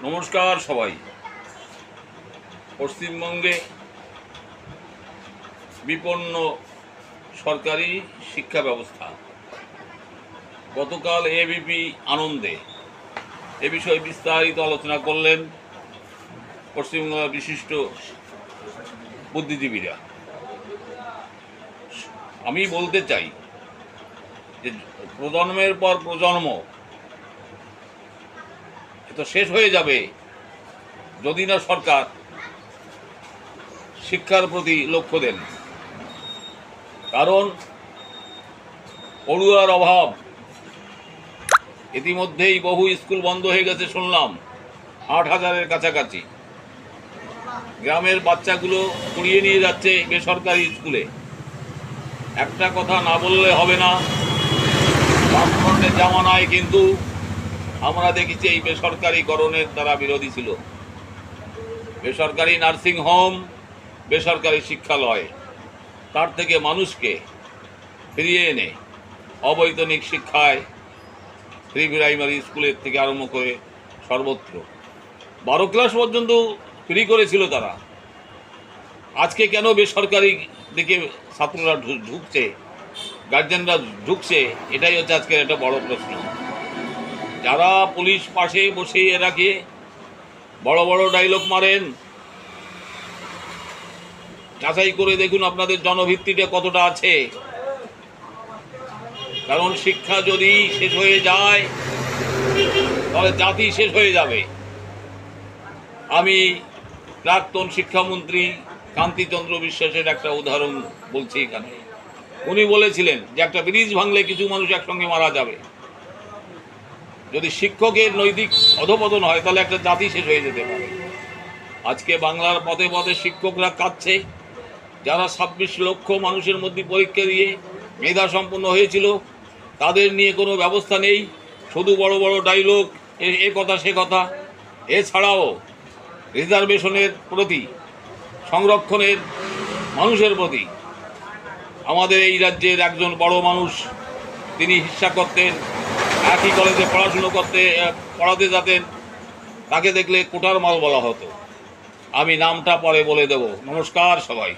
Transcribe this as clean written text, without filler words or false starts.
নমস্কার সবাই। পশ্চিমবঙ্গে বিপন্ন সরকারি শিক্ষা ব্যবস্থা। গতকাল এবিপি আনন্দে এ বিষয়ে বিস্তারিত আলোচনা করলেন পশ্চিমবঙ্গের বিশিষ্ট বুদ্ধিজীবীরা। আমি বলতে চাই যে প্রজন্মের পর প্রজন্ম তো শেষ হয়ে যাবে যদি না সরকার শিক্ষার প্রতি লক্ষ্য দেন। কারণ পড়ুয়ার অভাব, ইতিমধ্যেই বহু স্কুল বন্ধ হয়ে গেছে শুনলাম, 8,000-এর কাছাকাছি। গ্রামের বাচ্চাগুলো কুড়িয়ে নিয়ে যাচ্ছে বেসরকারি স্কুলে। একটা কথা না বললে হবে না, বামফ্রন্টের জামানায় কিন্তু আমরা দেখেছি এই বেসরকারিকরণের দ্বারা বিরোধী ছিল। বেসরকারি নার্সিং হোম, বেসরকারি শিক্ষালয়, তার থেকে মানুষকে ফিরিয়ে এনে অবৈতনিক শিক্ষায় প্রি প্রাইমারি স্কুলের থেকে আরম্ভ করে সর্বত্র 12 ক্লাস পর্যন্ত ফ্রি করেছিল তারা। আজকে কেন বেসরকারি দিকে ছাত্ররা ঢুকছে, গার্জেনরা ঢুকছে, এটাই হচ্ছে আজকের একটা বড় প্রশ্ন। যারা পুলিশ পাশে বসে এরাকে বড় বড় ডায়লগ মারেন, যাচাই করে দেখুন আপনাদের জনভিত্তিটা কতটা আছে। কারণ শিক্ষা যদি শেষ হয়ে যায় তাহলে জাতি শেষ হয়ে যাবে। আমি প্রাক্তন শিক্ষামন্ত্রী কান্তিচন্দ্র বিশ্বাসের একটা উদাহরণ বলছি এখানে। উনি বলেছিলেন যে একটা ব্রিজ ভাঙলে কিছু মানুষ একসঙ্গে মারা যাবে। যদি শিক্ষকের নৈতিক অধপতন হয় তাহলে একটা জাতি শেষ হয়ে যেতে পারে। আজকে বাংলার পদে পদে শিক্ষকরা কাঁদছে। যারা 26 লক্ষ মানুষের মধ্যে পরীক্ষা দিয়ে মেধা সম্পন্ন হয়েছিল, তাদের নিয়ে কোনো ব্যবস্থা নেই। শুধু বড় বড় ডায়লগ, এ কথা সে কথা। এছাড়াও রিজার্ভেশনের প্রতি, সংরক্ষণের মানুষের প্রতি, আমাদের এই রাজ্যের একজন বড় মানুষ, তিনি হিস্সা করতেন, একই কলেজে পড়াতে যেতেন, তাকে দেখলে কোটার মাল বলা হতো। আমি নামটা পরে বলে দেব। নমস্কার সবাই।